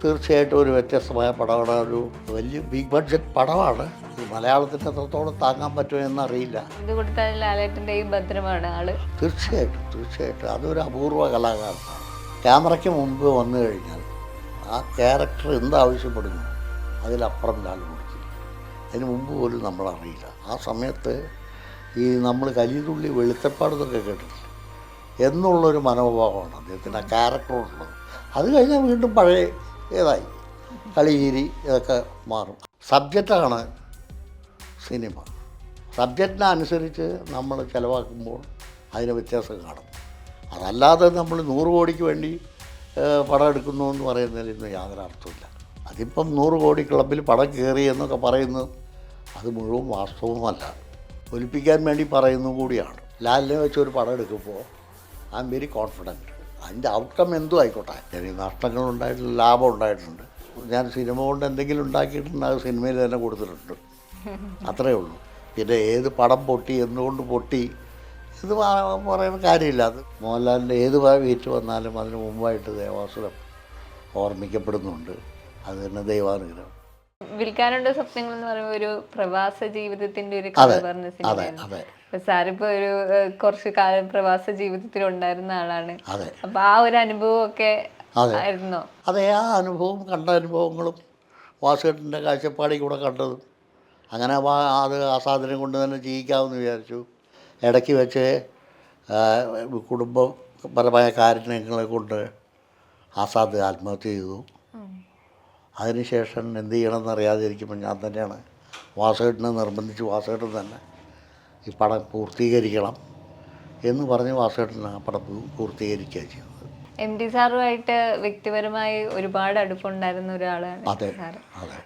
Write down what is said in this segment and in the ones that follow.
തീർച്ചയായിട്ടും ഒരു വ്യത്യസ്തമായ പടമാണ്. ഒരു വലിയ ബിഗ് ബഡ്ജറ്റ് പടമാണ്. ഈ മലയാളത്തിന് എത്രത്തോളം താങ്ങാൻ പറ്റുമോ എന്നറിയില്ല. ഇത് കൊടുത്താൽ ലാലേട്ടൻ്റെ ഈ ഭദ്രമാണ് ആള്. തീർച്ചയായിട്ടും അതൊരു അപൂർവ കലാകാരനാണ്. ക്യാമറയ്ക്ക് മുമ്പ് വന്നു കഴിഞ്ഞാൽ ആ ക്യാരക്ടർ എന്താവശ്യപ്പെടുന്നു അതിലപ്പുറം ലാൽ കൊടുക്കില്ല. അതിന് മുമ്പ് പോലും നമ്മളറിയില്ല. ആ സമയത്ത് ഈ നമ്മൾ കലിതുള്ളി വെളുത്തപ്പാടെന്നൊക്കെ കേട്ടിട്ടില്ല എന്നുള്ളൊരു മനോഭാവമാണ് അദ്ദേഹത്തിന് ആ ക്യാരക്ടറുള്ളത്. അത് കഴിഞ്ഞാൽ വീണ്ടും പഴയ ഏതായി കളിചിരി ഇതൊക്കെ മാറും. സബ്ജക്റ്റാണ് സിനിമ. സബ്ജക്റ്റിനനുസരിച്ച് നമ്മൾ ചിലവാക്കുമ്പോൾ അതിന് വ്യത്യാസം കാണും. അതല്ലാതെ നമ്മൾ 100 കോടിക്ക് വേണ്ടി പടം എടുക്കുന്നു എന്ന് പറയുന്നതിൽ ഇന്ന് യാതൊരു അർത്ഥമില്ല. അതിപ്പം 100 കോടി ക്ലബിൽ പടം കയറി എന്നൊക്കെ പറയുന്നത് അത് മുഴുവൻ വാസ്തവമല്ല, ഒലിപ്പിക്കാൻ വേണ്ടി പറയുന്നതും കൂടിയാണ്. ലാലിനെ വെച്ച് ഒരു പടം എടുക്കുമ്പോൾ ഐ എം വെരി കോൺഫിഡൻറ്റ്. അതിൻ്റെ ഔട്ട്കം എന്തും ആയിക്കോട്ടെ. എനിക്ക് നഷ്ടങ്ങളുണ്ടായിട്ടില്ല, ലാഭം ഉണ്ടായിട്ടുണ്ട്. ഞാൻ സിനിമ കൊണ്ട് എന്തെങ്കിലും ഉണ്ടാക്കിയിട്ടുണ്ട്, അത് സിനിമയിൽ തന്നെ കൊടുത്തിട്ടുണ്ട്. അത്രയേ ഉള്ളൂ. പിന്നെ ഏത് പടം പൊട്ടി, എന്തുകൊണ്ട് പൊട്ടി ഇത് പറയുന്ന കാര്യമില്ല. അത് മോഹൻലാലിൻ്റെ ഏത് വീറ്റ് വന്നാലും അതിന് മുമ്പായിട്ട് ദേവാസുരം ഓർമ്മിക്കപ്പെടുന്നുണ്ട്. അത് തന്നെ ദൈവാനുഗ്രഹം. വിൽക്കാനുണ്ട് സ്വപ്നങ്ങൾ എന്ന് പറയുമ്പോൾ ഒരു പ്രവാസ ജീവിതത്തിന്റെ ഒരു കഥ പറഞ്ഞ സിനിമയാണ്. സാറിപ്പോ ഒരു കുറച്ചു കാലം പ്രവാസ ജീവിതത്തിൽ ഉണ്ടായിരുന്ന ആളാണ്. അപ്പൊ ആ ഒരു അനുഭവം ഒക്കെ ആയിരുന്നോ? അതെ, ആ അനുഭവം കണ്ട അനുഭവങ്ങളും വാസുകേട്ടൻ്റെ കാഴ്ചപ്പാടിൽ കൂടെ കണ്ടതും അങ്ങനെ അത് ആസാദനം കൊണ്ട് തന്നെ ജീവിക്കാമെന്ന് വിചാരിച്ചു. ഇടയ്ക്ക് വെച്ച് കുടുംബപരമായ കാര്യങ്ങളെ കൊണ്ട് ആസാദ് ആത്മഹത്യ ചെയ്തു. അതിനുശേഷം എന്ത് ചെയ്യണമെന്ന് അറിയാതിരിക്കുമ്പോൾ ഞാൻ തന്നെയാണ് വാസുകേട്ടനെ നിർബന്ധിച്ച്, വാസുകേട്ടൻ തന്നെ ഈ പടം പൂർത്തീകരിക്കണം എന്ന് പറഞ്ഞ് വാസുകേട്ടൻ ആ പടം പൂർത്തീകരിക്കുക ചെയ്തത്. MT സാറുമായിട്ട് വ്യക്തിപരമായി ഒരുപാട് അടുപ്പുണ്ടായിരുന്ന ഒരാളാണ് സാർ.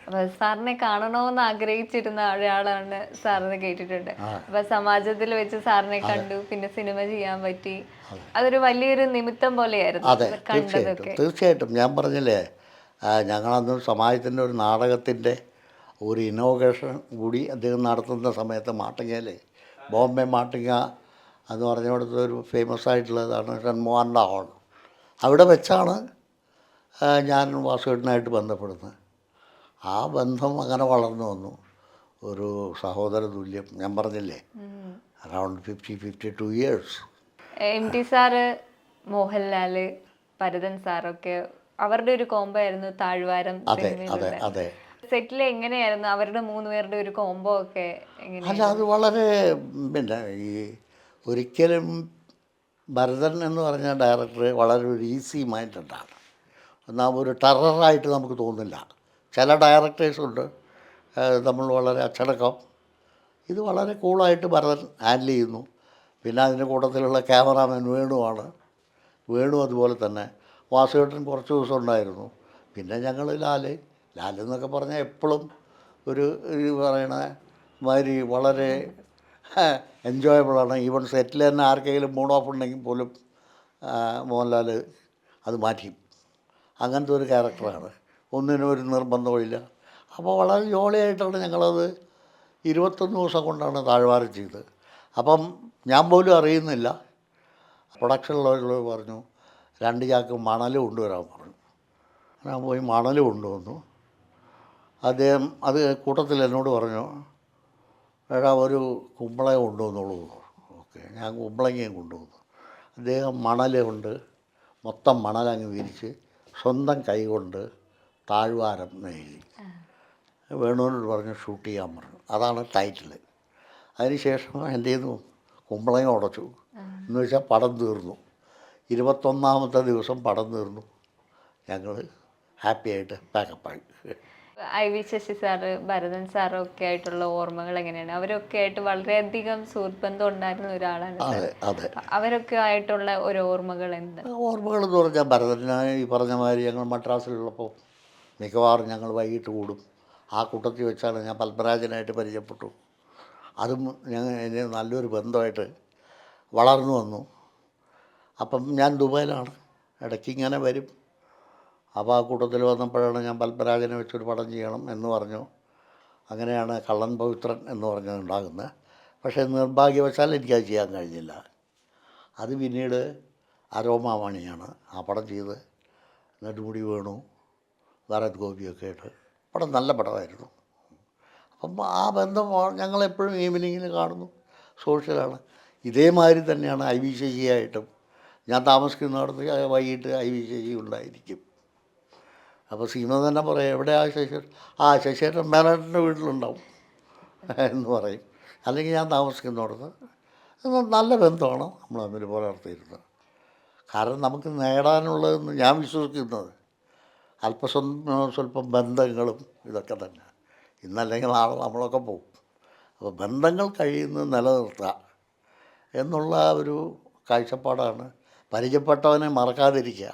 അപ്പൊ സാറിനെ കാണണമെന്ന് ആഗ്രഹിച്ചിരുന്ന ഒരാളാണ് സാറിനെ കേട്ടിട്ടുണ്ട്. അപ്പൊ സമാജത്തിൽ വെച്ച് സാറിനെ കണ്ടു, പിന്നെ സിനിമ ചെയ്യാൻ പറ്റി. അതൊരു വലിയൊരു നിമിത്തം പോലെയായിരുന്നു കണ്ടതൊക്കെ. തീർച്ചയായിട്ടും ഞാൻ പറഞ്ഞില്ലേ, ഞങ്ങളന്ന് സമാജത്തിൻ്റെ ഒരു നാടകത്തിൻ്റെ ഒരു ഇനോഗ്രേഷൻ കൂടി അദ്ദേഹം നടത്തുന്ന സമയത്ത് മാട്ടിങ്ങയിൽ, ബോംബെ മാട്ടിങ്ങ എന്ന് പറഞ്ഞിടത്ത് ഒരു ഫേമസ് ആയിട്ടുള്ളതാണ് ഷൺമോഹൻ്റെ ഹാൾ. അവിടെ വെച്ചാണ് ഞാൻ വാസുകേട്ടനായിട്ട് ബന്ധപ്പെടുന്നത്. ആ ബന്ധം അങ്ങനെ വളർന്നു വന്നു. ഒരു സഹോദര തുല്യം. ഞാൻ പറഞ്ഞില്ലേ, around 52 years. MT sir, Mohanlal, Bharathan സാറൊക്കെ അവരുടെ ഒരു കോംബോ ആയിരുന്നു താഴ്വാരം. സെറ്റിൽ എങ്ങനെയായിരുന്നു അവരുടെ 3 പേരുടെ ഒരു കോംബോ ഒക്കെ? അല്ല, അത് വളരെ പിന്നെ ഈ ഒരിക്കലും ഭരതൻ എന്ന് പറഞ്ഞ ഡയറക്ടർ വളരെ ഒരു ഈസി മൈൻഡാണ്. എന്നാൽ ഒരു ടെററായിട്ട് നമുക്ക് തോന്നില്ല. ചില ഡയറക്ടേഴ്സുണ്ട് നമ്മൾ വളരെ അച്ചടക്കം. ഇത് വളരെ കൂളായിട്ട് ഭരതൻ ഹാൻഡിൽ ചെയ്യുന്നു. പിന്നെ അതിൻ്റെ കൂട്ടത്തിലുള്ള ക്യാമറാമാൻ വേണുവാണ്. വേണു അതുപോലെ തന്നെ. വാസുകേട്ടൻ കുറച്ച് ദിവസം ഉണ്ടായിരുന്നു. പിന്നെ ഞങ്ങൾ ലാലെന്നൊക്കെ പറഞ്ഞാൽ എപ്പോഴും ഒരു പറയണ മാതിരി വളരെ എൻജോയബിളാണ്. ഈവൻ സെറ്റിൽ തന്നെ ആർക്കെങ്കിലും മൂഡ് ഓഫ് ഉണ്ടെങ്കിൽ പോലും മോഹൻലാൽ അത് മാറ്റി. അങ്ങനത്തെ ഒരു ക്യാരക്ടറാണ്. ഒന്നിനും ഒരു നിർബന്ധമില്ല. അപ്പോൾ വളരെ ജോളിയായിട്ടാണ് ഞങ്ങളത് 21 ദിവസം കൊണ്ടാണ് താഴ്വാരം ചെയ്തത്. അപ്പം ഞാൻ പോലും അറിയുന്നില്ല. പ്രൊഡക്ഷനിലുള്ളവർ പറഞ്ഞു 2 ചാക്ക് മണൽ കൊണ്ടുവരാൻ പറഞ്ഞു. ഞാൻ പോയി മണൽ കൊണ്ടുവന്നു. അദ്ദേഹം അത് കൂട്ടത്തിൽ എന്നോട് പറഞ്ഞു, എടാ ഒരു കുമ്പളങ്ങ കൊണ്ടുവന്നോളൂ. ഓക്കെ, ഞാൻ കുമ്പളങ്ങയും കൊണ്ടുവന്നു. അദ്ദേഹം മണൽ കൊണ്ട് മൊത്തം മണലങ്ങ് വിരിച്ച് സ്വന്തം കൈ കൊണ്ട് താഴ്വാരം എഴുതി. വേണുവിനോട് പറഞ്ഞു ഷൂട്ട് ചെയ്യാൻ പറഞ്ഞു. അതാണ് ടൈറ്റിൽ. അതിനുശേഷം എന്ത് ചെയ്തു, കുമ്പളങ്ങ ഉടച്ചു. എന്ന് വെച്ചാൽ പടം തീർന്നു. 21ാമത്തെ ദിവസം പടം തീർന്നു. ഞങ്ങൾ ഹാപ്പിയായിട്ട് പാക്കപ്പായി. IV ശശി സാറ്, ഭരതൻ സാറും ഒക്കെ ആയിട്ടുള്ള ഓർമ്മകൾ എങ്ങനെയാണ്? അവരൊക്കെ ആയിട്ട് വളരെയധികം സുഹൃത്ബന്ധം ഉണ്ടായിരുന്ന ഒരാളാണ്. അവരൊക്കെ ആയിട്ടുള്ള ഒരു ഓർമ്മകൾ എന്ത്? ഓർമ്മകൾ എന്ന് പറഞ്ഞാൽ ഭരതനായി ഈ പറഞ്ഞ മാതിരി ഞങ്ങൾ മദ്രാസിലുള്ളപ്പോൾ മിക്കവാറും ഞങ്ങൾ വൈകിട്ട് കൂടും. ആ കൂട്ടത്തിൽ വെച്ചാണ് ഞാൻ പത്മരാജനായിട്ട് പരിചയപ്പെട്ടു. അതും എന്നെ നല്ലൊരു ബന്ധമായിട്ട് വളർന്നു വന്നു. അപ്പം ഞാൻ ദുബൈയിലാണ്, ഇടയ്ക്ക് ഇങ്ങനെ വരും. അപ്പോൾ ആ കൂട്ടത്തിൽ വന്നപ്പോഴാണ് ഞാൻ പത്മരാജനെ വെച്ചൊരു പടം ചെയ്യണം എന്ന് പറഞ്ഞു. അങ്ങനെയാണ് കള്ളൻ പവിത്രൻ എന്ന് പറഞ്ഞത് ഉണ്ടാകുന്നത്. പക്ഷേ നിർഭാഗ്യവശാൽ എനിക്കത് ചെയ്യാൻ കഴിഞ്ഞില്ല. അത് പിന്നീട് അരോമാമണിയാണ് ആ പടം ചെയ്ത് നെടുമുടി വേണു, ഭരത് ഗോപിയൊക്കെ ആയിട്ട് പടം നല്ല പടമായിരുന്നു. അപ്പം ആ ബന്ധം ഞങ്ങളെപ്പോഴും ഈവനിങ്ങിൽ കാണുന്നു, സോഷ്യലാണ്. ഇതേമാതിരി തന്നെയാണ് ഐ വി ശശിയായിട്ടും. ഞാൻ താമസിക്കുന്നിടത്ത് വൈകിട്ട് ഐ വി ശശി ഉണ്ടായിരിക്കും. അപ്പോൾ സീമ തന്നെ പറയും, എവിടെ ആ ശശിയേട്ടൻ? ആ ശശിയേട്ടൻ മേനേട്ടൻ്റെ വീട്ടിലുണ്ടാവും എന്ന് പറയും. അല്ലെങ്കിൽ ഞാൻ താമസിക്കുന്നിടത്ത്. നല്ല ബന്ധമാണ് നമ്മൾ തമ്മിൽ പുലർത്തിയിരുന്നത്. കാരണം നമുക്ക് നേടാനുള്ളതെന്ന് ഞാൻ വിശ്വസിക്കുന്നത് സ്വല്പം ബന്ധങ്ങളും ഇതൊക്കെ തന്നെ. ഇന്നല്ലെങ്കിൽ നാളെ നമ്മളൊക്കെ പോകും. അപ്പോൾ ബന്ധങ്ങൾ കഴിയുന്നത് നിലനിർത്തുക എന്നുള്ള ഒരു കാഴ്ചപ്പാടാണ്. പരിചയപ്പെട്ടവനെ മറക്കാതിരിക്കുക,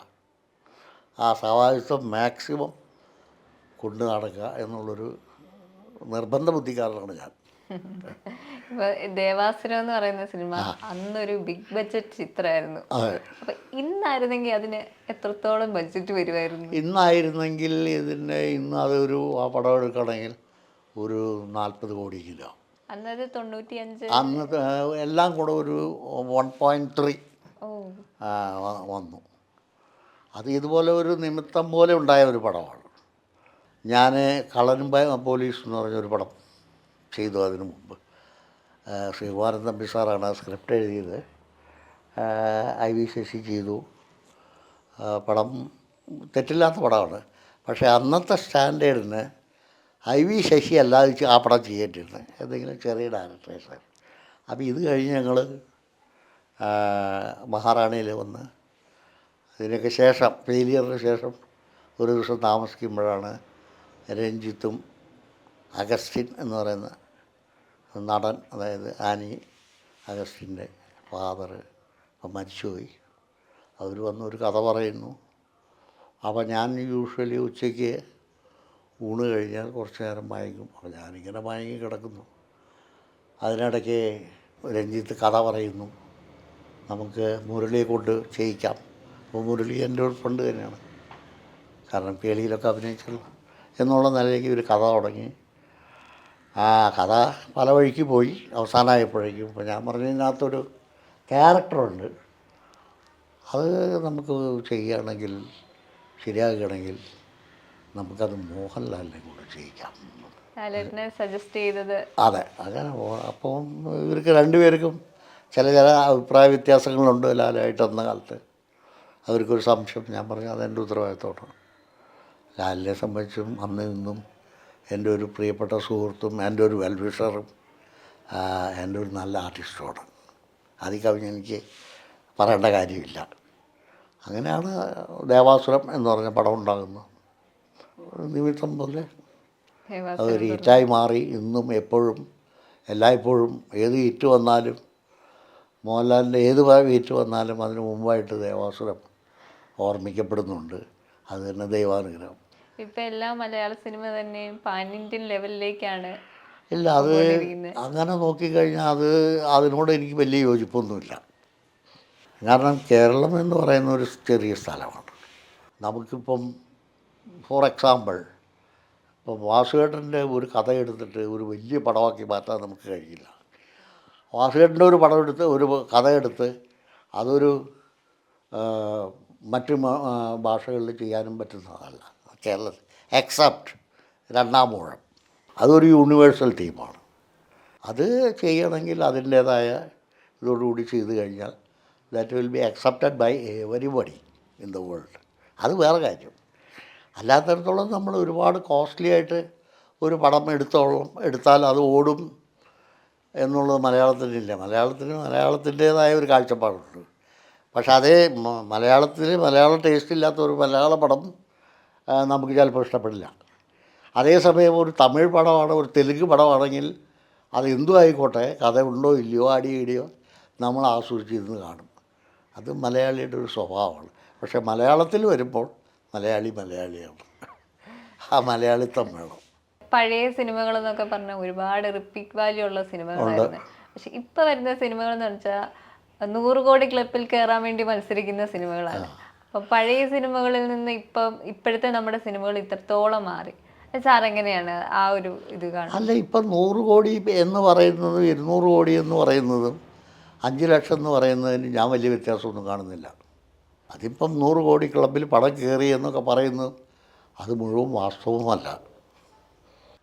ആ സഹവാസത്വം മാക്സിമം കൊണ്ടു നടക്കുക എന്നുള്ളൊരു നിർബന്ധ ബുദ്ധിക്കാരനാണ് ഞാൻ. ഇപ്പൊ ദേവാസുരം എന്ന് പറയുന്ന സിനിമ അന്നൊരു ബിഗ് ബഡ്ജറ്റ് ചിത്രമായിരുന്നു. അപ്പൊ ഇന്നായിരുന്നെങ്കിൽ അതിന് എത്രത്തോളം ബഡ്ജറ്റ് വരുമായിരുന്നു? ഇന്നായിരുന്നെങ്കിൽ ഇന്ന് അതൊരു ആ പടം എടുക്കണമെങ്കിൽ ഒരു 40 കോടി കിലോ. അന്നത് 95 അന്ന് എല്ലാം കൂടെ ഒരു 1.3 വന്നു. അത് ഇതുപോലെ ഒരു നിമിത്തം പോലെ ഉണ്ടായ ഒരു പടമാണ്. ഞാൻ കള്ളനും പോലീസ് എന്ന് പറഞ്ഞൊരു പടം ചെയ്തു. അതിനു മുമ്പ് ശ്രീകുമാരൻ തമ്പി സാറാണ് ആ സ്ക്രിപ്റ്റ് എഴുതിയത്. ഐ വി ശശി ചെയ്തു. പടം തെറ്റില്ലാത്ത പടമാണ്. പക്ഷേ അന്നത്തെ സ്റ്റാൻഡേർഡിന് ഐ വി ശശി അല്ലാതെ ആ പടം ചെയ്യേണ്ടിരുന്നത് എന്തെങ്കിലും ചെറിയ ഡയറക്ടേഴ്സ്. അപ്പോൾ ഇത് കഴിഞ്ഞ് ഞങ്ങൾ മഹാറാണിയിൽ വന്ന് ഇതിനൊക്കെ ശേഷം ഫെയിലിയറിന് ശേഷം ഒരു ദിവസം താമസിക്കുമ്പോഴാണ് രഞ്ജിത്തും അഗസ്റ്റിൻ എന്ന് പറയുന്ന നടൻ, അതായത് ആനി അഗസ്റ്റിൻ്റെ ഫാദർ മരിച്ചുപോയി. അവർ വന്നൊരു കഥ പറയുന്നു. അപ്പോൾ ഞാൻ യൂഷ്വലി ഉച്ചയ്ക്ക് ഊണ് കഴിഞ്ഞാൽ കുറച്ച് നേരം മയങ്ങും. അപ്പോൾ ഞാനിങ്ങനെ മയങ്ങി കിടക്കുന്നു. അതിനിടയ്ക്ക് രഞ്ജിത്ത് കഥ പറയുന്നു, നമുക്ക് മുരളിയെ കൊണ്ട് ചെയ്യിക്കാം. അപ്പോൾ മുരളി എൻ്റെ ഒരു ഫ്രണ്ട് തന്നെയാണ്, കാരണം കേളിയിലൊക്കെ അഭിനയിച്ചല്ലോ എന്നുള്ള നിലയിലേക്ക് ഒരു കഥ തുടങ്ങി. ആ കഥ പല വഴിക്ക് പോയി. അവസാനമായപ്പോഴേക്കും ഇപ്പോൾ ഞാൻ പറഞ്ഞതിനകത്തൊരു ക്യാരക്ടറുണ്ട്, അത് നമുക്ക് ചെയ്യുകയാണെങ്കിൽ ശരിയാക്കുകയാണെങ്കിൽ നമുക്കത് മോഹൻലാലിനെ കൂടെ ചെയ്യിക്കാം. സജസ്റ്റ് ചെയ്തത് അതെ, അങ്ങനെ അപ്പം ഇവർക്ക് രണ്ടുപേർക്കും ചില അഭിപ്രായ വ്യത്യാസങ്ങളുണ്ട് ലാലായിട്ട്. അന്ന കാലത്ത് അവർക്കൊരു സംശയം. ഞാൻ പറഞ്ഞു അതെൻ്റെ ഉത്തരവാദിത്തമാണ്. ലാലിനെ സംബന്ധിച്ചും അന്ന് നിന്നും എൻ്റെ ഒരു പ്രിയപ്പെട്ട സുഹൃത്തും എൻ്റെ ഒരു വെൽവിഷറും എൻ്റെ ഒരു നല്ല ആർട്ടിസ്റ്റുമാണ്. അതിൽ കവിഞ്ഞ് എനിക്ക് പറയേണ്ട കാര്യമില്ല. അങ്ങനെയാണ് ദേവാസുരം എന്ന് പറഞ്ഞ പടം ഉണ്ടാകുന്നത്. നിമിത്തം പോലെ അതൊരു ഹിറ്റായി മാറി. ഇന്നും എപ്പോഴും എല്ലായ്പ്പോഴും ഏത് ഹിറ്റ് വന്നാലും, മോഹൻലാലിൻ്റെ ഏത് ഹിറ്റ് വന്നാലും അതിന് മുമ്പായിട്ട് ദേവാസുരം ഓർമ്മിക്കപ്പെടുന്നുണ്ട്. അത് തന്നെ ദൈവാനുഗ്രഹം. ഇപ്പം എല്ലാ മലയാള സിനിമ തന്നെയും പാൻ ഇന്ത്യൻ ലെവലിലേക്കാണ്. ഇല്ല, അത് അങ്ങനെ നോക്കിക്കഴിഞ്ഞാൽ അതിനോട് എനിക്ക് വലിയ യോജിപ്പൊന്നുമില്ല. കാരണം കേരളം എന്ന് പറയുന്ന ഒരു ചെറിയ സ്ഥലമാണ്. നമുക്കിപ്പം ഫോർ എക്സാമ്പിൾ ഇപ്പോൾ വാസുകേട്ടൻ്റെ ഒരു കഥ എടുത്തിട്ട് ഒരു വലിയ പടമാക്കി മാറ്റാൻ നമുക്ക് കഴിയില്ല. വാസുകേട്ടൻ്റെ ഒരു പടം എടുത്ത് ഒരു കഥ എടുത്ത് അതൊരു മറ്റ് ഭാഷകളിൽ ചെയ്യാനും പറ്റുന്നതല്ല കേരളത്തിൽ, എക്സെപ്റ്റ് രണ്ടാം ഊഴം. അതൊരു യൂണിവേഴ്സൽ തീമാണ്. അത് ചെയ്യണമെങ്കിൽ അതിൻ്റേതായ ഇതോടുകൂടി ചെയ്തു കഴിഞ്ഞാൽ that will be accepted by everybody in the world. അത് വേറെ കാര്യം. അല്ലാത്തടത്തോളം നമ്മൾ ഒരുപാട് കോസ്റ്റ്ലി ആയിട്ട് ഒരു പടം എടുത്താൽ അത് ഓടും എന്നുള്ളത് മലയാളത്തിനില്ല. മലയാളത്തിൻ്റേതായ ഒരു കാഴ്ചപ്പാടുണ്ട്. പക്ഷെ അതേ മലയാളം ടേസ്റ്റ് ഇല്ലാത്ത ഒരു മലയാള പടം നമുക്ക് ചിലപ്പോൾ ഇഷ്ടപ്പെടില്ല. അതേസമയം ഒരു തമിഴ് പടമാണ്, ഒരു തെലുങ്ക് പടമാണെങ്കിൽ അത് എന്തും ആയിക്കോട്ടെ, കഥ ഉണ്ടോ ഇല്ലയോ അടിയോ നമ്മൾ ആസ്വദിച്ചിരുന്ന് കാണും. അത് മലയാളിയുടെ ഒരു സ്വഭാവമാണ്. പക്ഷേ മലയാളത്തിൽ വരുമ്പോൾ മലയാളിയാണ്. ആ മലയാളിത്തം വേണം. പഴയ സിനിമകളെന്നൊക്കെ പറഞ്ഞാൽ ഒരുപാട് റിപ്പീറ്റ് വാല്യൂ ഉള്ള സിനിമകളായിരുന്നു. പക്ഷെ ഇപ്പം വരുന്ന സിനിമകളെന്ന് വെച്ചാൽ 100 കോടി ക്ലബിൽ കയറാൻ വേണ്ടി മത്സരിക്കുന്ന സിനിമകളാണ്. അപ്പം പഴയ സിനിമകളിൽ നിന്ന് ഇപ്പോഴത്തെ നമ്മുടെ സിനിമകൾ ഇത്രത്തോളം മാറി. സാർ എങ്ങനെയാണ് ആ ഒരു ഇത് കാണുന്നത്? അല്ല, ഇപ്പം 100 കോടി എന്ന് പറയുന്നതും 200 കോടി എന്ന് പറയുന്നതും 5 ലക്ഷം എന്ന് പറയുന്നതിന് ഞാൻ വലിയ വ്യത്യാസമൊന്നും കാണുന്നില്ല. അതിപ്പം 100 കോടി ക്ലബിൽ പടം കയറി എന്നൊക്കെ പറയുന്നത് അത് മുഴുവൻ വാസ്തവമല്ല,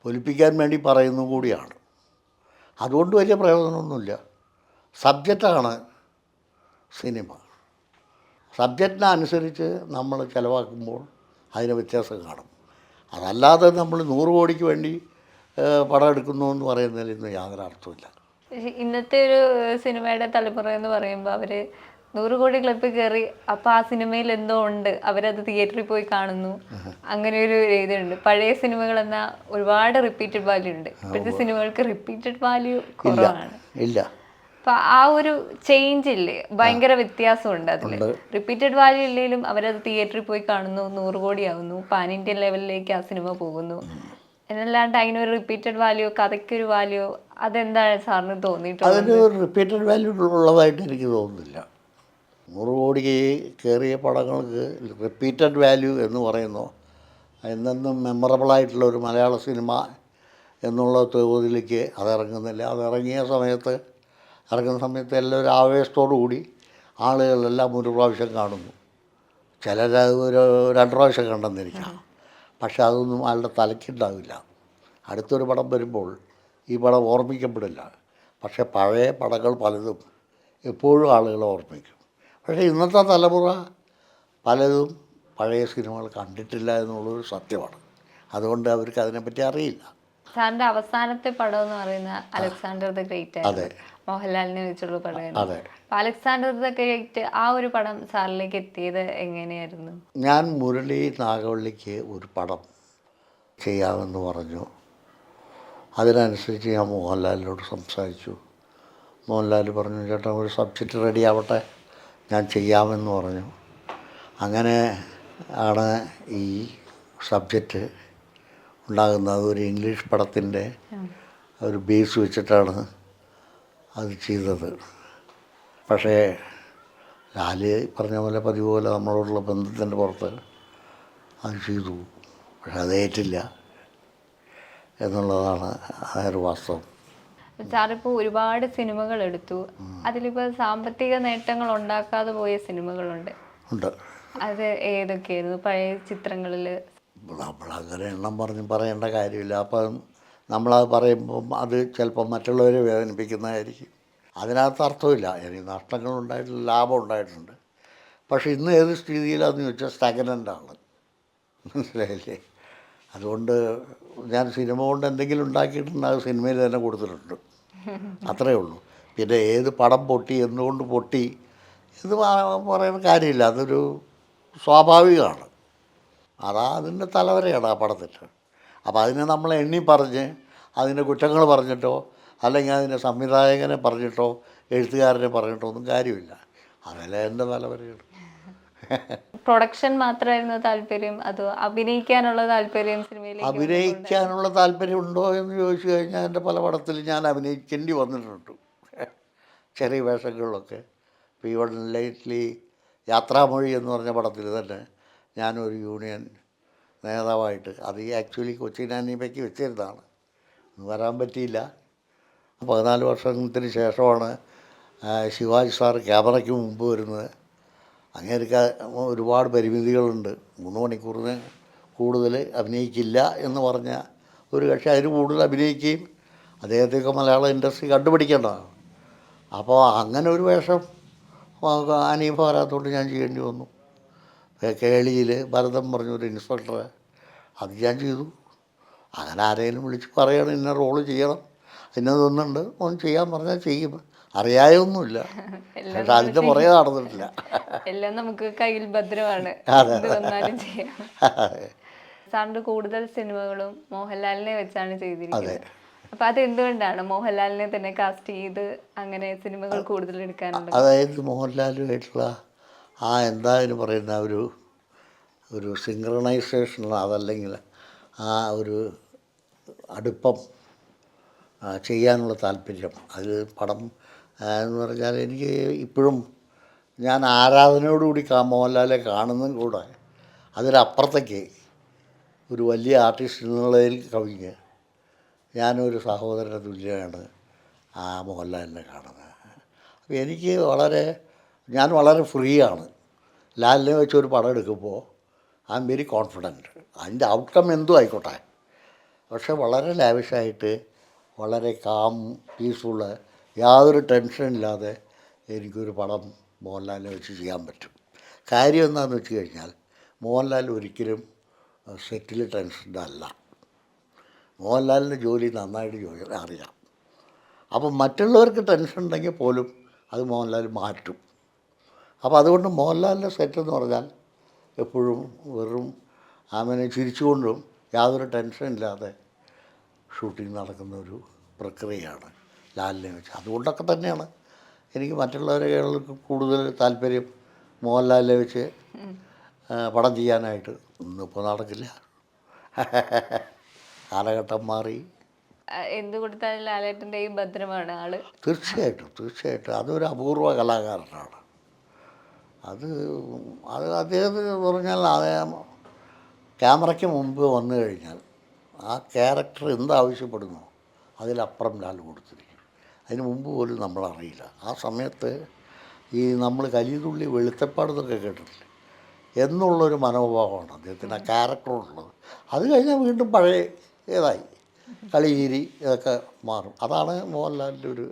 പൊലിപ്പിക്കാൻ വേണ്ടി പറയുന്നതും കൂടിയാണ്. അതുകൊണ്ട് വലിയ പ്രയോജനമൊന്നുമില്ല. സബ്ജക്റ്റാണ് സിനിമ. സബ്ജക്റ്റിനനുസരിച്ച് നമ്മൾ ചിലവാക്കുമ്പോൾ അതിന് വ്യത്യാസം കാണും. അതല്ലാതെ നമ്മൾ 100 കോടിക്ക് വേണ്ടി പടം എടുക്കുന്നു എന്ന് പറയുന്നതിൽ ഇന്ന് യാതൊരു അർത്ഥമില്ല. ഇന്നത്തെ ഒരു സിനിമയുടെ തലമുറ എന്ന് പറയുമ്പോൾ അവർ 100 കോടി ക്ലബ്ബിൽ കയറി അപ്പോൾ ആ സിനിമയിൽ എന്തോ ഉണ്ട്, അവരത് തിയേറ്ററിൽ പോയി കാണുന്നു, അങ്ങനെ ഒരു രീതിയുണ്ട്. പഴയ സിനിമകൾ എന്നാൽ ഒരുപാട് റിപ്പീറ്റഡ് വാല്യൂ ഉണ്ട്. ഇപ്പോഴത്തെ സിനിമകൾക്ക് റിപ്പീറ്റഡ് വാല്യൂ കുറവാണ്. ഇല്ല. അപ്പം ആ ഒരു ചേഞ്ച് ഇല്ലേ, ഭയങ്കര വ്യത്യാസമുണ്ട് അതിൽ. റിപ്പീറ്റഡ് വാല്യൂ ഇല്ലെങ്കിലും അവരത് തിയേറ്ററിൽ പോയി കാണുന്നു, 100 കോടി ആവുന്നു, പാൻ ഇന്ത്യൻ ലെവലിലേക്ക് ആ സിനിമ പോകുന്നു. എന്നല്ലാണ്ട് അതിനൊരു റിപ്പീറ്റഡ് വാല്യൂ, കഥയ്ക്കൊരു വാല്യൂ, അതെന്താണ് സാറിന് തോന്നിയിട്ടുള്ളത്? അതിന് റിപ്പീറ്റഡ് വാല്യൂ ഉള്ളതായിട്ട് എനിക്ക് തോന്നുന്നില്ല. 100 കോടി കയറിയ പടങ്ങൾക്ക് റിപ്പീറ്റഡ് വാല്യൂ എന്ന് പറയുന്നു എന്നെന്നും മെമ്മറബിളായിട്ടുള്ള ഒരു മലയാള സിനിമ എന്നുള്ള തോതിലേക്ക് അതിറങ്ങുന്നില്ല. ഇറങ്ങുന്ന സമയത്ത് എല്ലാവരും ആവേശത്തോടു കൂടി ആളുകളെല്ലാം ഒരു പ്രാവശ്യം കാണുന്നു. ചിലരത് ഒരു 2 പ്രാവശ്യം കണ്ടെന്നിരിക്കാം. പക്ഷെ അതൊന്നും ആളുടെ തലയ്ക്കുണ്ടാവില്ല. അടുത്തൊരു പടം വരുമ്പോൾ ഈ പടം ഓർമ്മിക്കപ്പെടില്ല. പക്ഷേ പഴയ പടങ്ങൾ പലതും എപ്പോഴും ആളുകൾ ഓർമ്മിക്കും. പക്ഷേ ഇന്നത്തെ തലമുറ പലതും പഴയ സിനിമകൾ കണ്ടിട്ടില്ല എന്നുള്ളൊരു സത്യമാണ്. അതുകൊണ്ട് അവർക്ക് അതിനെപ്പറ്റി അറിയില്ല. സാറിൻ്റെ അവസാനത്തെ പടം എന്ന് പറയുന്ന അലക്സാണ്ടർ ദ ഗ്രേറ്റ് ആയിരുന്നു. മോഹൻലാലിനെ വെച്ചുള്ള പടമായിരുന്നു. അപ്പോൾ അലക്സാണ്ടർ ദ ഗ്രേറ്റ് ആ ഒരു പടം സാറിലേക്ക് എത്തിയത് എങ്ങനെയായിരുന്നു? ഞാൻ മുരളി നാഗവള്ളിക്ക് ഒരു പടം ചെയ്യാമെന്ന് പറഞ്ഞു. അതിനനുസരിച്ച് ഞാൻ മോഹൻലാലിനോട് സംസാരിച്ചു. മോഹൻലാൽ പറഞ്ഞു, ചേട്ടാ ഒരു സബ്ജക്റ്റ് റെഡി ആവട്ടെ, ഞാൻ ചെയ്യാമെന്ന് പറഞ്ഞു. അങ്ങനെ ആണ് ഈ സബ്ജക്റ്റ് ഉണ്ടാകുന്നത്. ഒരു ഇംഗ്ലീഷ് പടത്തിൻ്റെ ഒരു ബേസ് വെച്ചിട്ടാണ് അത് ചെയ്തത്. പക്ഷേ ലാല് പറഞ്ഞ പോലെ പതിവ് പോലെ നമ്മളോടുള്ള ബന്ധത്തിൻ്റെ പുറത്ത് അത് ചെയ്തു. പക്ഷെ അത് ഏറ്റില്ല എന്നുള്ളതാണ് ഒരു വാസ്തവം. സാറിപ്പോൾ ഒരുപാട് സിനിമകൾ എടുത്തു, അതിലിപ്പോൾ സാമ്പത്തിക നേട്ടങ്ങൾ ഉണ്ടാക്കാതെ പോയ സിനിമകളുണ്ട്. അത് ഏതൊക്കെയായിരുന്നു പഴയ ചിത്രങ്ങളിൽ? നമ്മളങ്ങനെ എണ്ണം പറയേണ്ട കാര്യമില്ല. അപ്പം നമ്മളത് പറയുമ്പം അത് ചിലപ്പം മറ്റുള്ളവരെ വേദനിപ്പിക്കുന്നതായിരിക്കും. അതിനകത്ത് അർത്ഥമില്ല. എനിക്ക് നഷ്ടങ്ങളുണ്ടായിട്ടില്ല, ലാഭം ഉണ്ടായിട്ടുണ്ട്. പക്ഷേ ഇന്ന് ഏത് സ്ഥിതിയിലാണെന്ന് ചോദിച്ചാൽ സ്റ്റഗ്നൻ്റാണ്. മനസ്സിലായില്ലേ? അതുകൊണ്ട് ഞാൻ സിനിമ കൊണ്ട് എന്തെങ്കിലും ഉണ്ടാക്കിയിട്ടുണ്ട്, അത് സിനിമയിൽ തന്നെ കൊടുത്തിട്ടുണ്ട്. അത്രയേ ഉള്ളൂ. പിന്നെ ഏത് പടം പൊട്ടി, എന്തുകൊണ്ട് പൊട്ടി എന്ന് പറയുന്ന കാര്യമില്ല. അതൊരു സ്വാഭാവികമാണ്. അതിൻ്റെ തലവരെയാണ് ആ പടത്തിൻ്റെ. അപ്പോൾ അതിനെ നമ്മൾ എണ്ണി പറഞ്ഞ് അതിൻ്റെ കുറ്റങ്ങൾ പറഞ്ഞിട്ടോ അല്ലെങ്കിൽ അതിൻ്റെ സംവിധായകനെ പറഞ്ഞിട്ടോ എഴുത്തുകാരനെ പറഞ്ഞിട്ടോ ഒന്നും കാര്യമില്ല. അതല്ലേ എൻ്റെ തലവരെയാണ്. പ്രൊഡക്ഷൻ മാത്രമായിരുന്നു താല്പര്യം, അതോ അഭിനയിക്കാനുള്ള താല്പര്യം? സിനിമയിലേക്ക് അഭിനയിക്കാനുള്ള താല്പര്യം ഉണ്ടോ എന്ന് ചോദിച്ചു കഴിഞ്ഞാൽ എൻ്റെ പല പടത്തിൽ ഞാൻ അഭിനയിക്കേണ്ടി വന്നിട്ടുണ്ട്, ചെറിയ വേഷങ്ങളിലൊക്കെ. ഇപ്പോൾ ഈവൺ ലേറ്റ്ലി യാത്രാമൊഴി എന്ന് പറഞ്ഞ പടത്തിൽ തന്നെ ഞാനൊരു യൂണിയൻ നേതാവായിട്ട്, അത് ആക്ച്വലി കൊച്ചിൻ അനീമയ്ക്ക് വെച്ചിരുന്നതാണ്, വരാൻ പറ്റിയില്ല. 14 വർഷത്തിന് ശേഷമാണ് ശിവാജി സാർ ക്യാമറയ്ക്ക് മുമ്പ് വരുന്നത്. അങ്ങേർക്ക് ഒരുപാട് പരിമിതികളുണ്ട്. 3 മണിക്കൂറിന് കൂടുതൽ അഭിനയിക്കില്ല എന്ന് പറഞ്ഞ ഒരു കക്ഷി അതിന് കൂടുതൽ അഭിനയിക്കുകയും അദ്ദേഹത്തെയൊക്കെ മലയാള ഇൻഡസ്ട്രി കണ്ടുപിടിക്കേണ്ടതാണ്. അപ്പോൾ അങ്ങനെ ഒരു വേഷം അനീഫ വരാത്തതുകൊണ്ട് ഞാൻ ചെയ്യേണ്ടി വന്നു. കേളിയിൽ ഭരതം പറഞ്ഞൊരു ഇൻസ്പെക്ടർ, അത് ഞാൻ ചെയ്തു. അങ്ങനെ ആരെങ്കിലും വിളിച്ച് പറയണം ഇന്ന റോള് ചെയ്യണം, ഇന്നതൊന്നുണ്ട് ഒന്ന് ചെയ്യാൻ പറഞ്ഞാൽ ചെയ്യും. അറിയായൊന്നുമില്ല, പക്ഷെ അതിൻ്റെ പുറകെ നടന്നിട്ടില്ല. എല്ലാം നമുക്ക് കയ്യിൽ ഭദ്രമാണ്. സാറിൻ്റെ കൂടുതൽ സിനിമകളും മോഹൻലാലിനെ വെച്ചാണ് ചെയ്തിരിക്കുന്നത്. അപ്പം അതെന്തുകൊണ്ടാണ് മോഹൻലാലിനെ തന്നെ കാസ്റ്റ് ചെയ്ത് അങ്ങനെ സിനിമകൾ കൂടുതൽ എടുക്കാനുള്ളത്? അതായത് മോഹൻലാലുമായിട്ടുള്ള എന്തായാലും പറയുന്ന ഒരു സിങ്ക്രണൈസേഷൻ, അതല്ലെങ്കിൽ ആ ഒരു അടുപ്പം ചെയ്യാനുള്ള താല്പര്യം. അത് പടം എന്ന് പറഞ്ഞാൽ എനിക്ക് ഇപ്പോഴും ഞാൻ ആരാധനയോടുകൂടി മോഹൻലാലെ കാണുന്നതും കൂടെ അതിലപ്പുറത്തേക്ക് ഒരു വലിയ ആർട്ടിസ്റ്റ് എന്നുള്ളതിൽ കവിഞ്ഞ് ഞാനൊരു സഹോദരൻ്റെ തുല്യമാണ് ആ മോഹൻലാലിനെ കാണുന്നത്. അപ്പോൾ എനിക്ക് ഞാൻ വളരെ ഫ്രീ ആണ്. ലാലിനെ വെച്ചൊരു പടം എടുക്കുമ്പോൾ ഐ എം വെരി കോൺഫിഡൻറ്റ്. അതിൻ്റെ ഔട്ട്കം എന്തും ആയിക്കോട്ടെ. പക്ഷെ വളരെ ലാവിഷായിട്ട് വളരെ കാം പീസ്ഫുള്ള് യാതൊരു ടെൻഷനില്ലാതെ എനിക്കൊരു പടം മോഹൻലാലിനെ വെച്ച് ചെയ്യാൻ പറ്റും. കാര്യം എന്താണെന്ന് വെച്ച് കഴിഞ്ഞാൽ മോഹൻലാൽ ഒരിക്കലും സെറ്റിൽ ടെൻഷൻ്റെ അല്ല. മോഹൻലാലിൻ്റെ ജോലി നന്നായിട്ട് അറിയാം. അപ്പം മറ്റുള്ളവർക്ക് ടെൻഷൻ ഉണ്ടെങ്കിൽ പോലും അത് മോഹൻലാൽ മാറ്റും. അപ്പോൾ അതുകൊണ്ട് മോഹൻലാലിൻ്റെ സെറ്റ് എന്ന് പറഞ്ഞാൽ എപ്പോഴും വെറും ആമനെ ചിരിച്ചുകൊണ്ടും യാതൊരു ടെൻഷനില്ലാതെ ഷൂട്ടിംഗ് നടക്കുന്ന ഒരു പ്രക്രിയയാണ് ലാലിനെ വെച്ച്. അതുകൊണ്ടൊക്കെ തന്നെയാണ് എനിക്ക് മറ്റുള്ളവരെക്കാൾക്ക് കൂടുതൽ താല്പര്യം മോഹൻലാലിനെ വെച്ച് പടം ചെയ്യാനായിട്ട്. ഇന്നിപ്പോൾ നടക്കില്ല, കാലഘട്ടം മാറി. എന്ത് കൊടുത്താലും ലാലേട്ടൻ്റെ ഈ ഭദ്രമാണ് ആള്. തീർച്ചയായിട്ടും അതൊരു അപൂർവ കലാകാരനാണ്. അത് അദ്ദേഹത്തിന് പറഞ്ഞാൽ അദ്ദേഹം ക്യാമറയ്ക്ക് മുമ്പ് വന്നു കഴിഞ്ഞാൽ ആ ക്യാരക്ടർ എന്താവശ്യപ്പെടുന്നു അതിലപ്പുറം ലാൽ കൊടുത്തിരിക്കും. അതിന് മുമ്പ് പോലും നമ്മളറിയില്ല. ആ സമയത്ത് ഈ നമ്മൾ കലിതുള്ളി വെളുത്തപ്പാടെന്നൊക്കെ കേട്ടിട്ടില്ലേ എന്നുള്ളൊരു മനോഭാവമാണ് അദ്ദേഹത്തിന് ആ ക്യാരക്ടറോടുള്ളത്. അത് കഴിഞ്ഞാൽ വീണ്ടും പഴയ ഏതായി കളിചിരി ഇതൊക്കെ മാറും. അതാണ് മോഹൻലാലിൻ്റെ ഒരു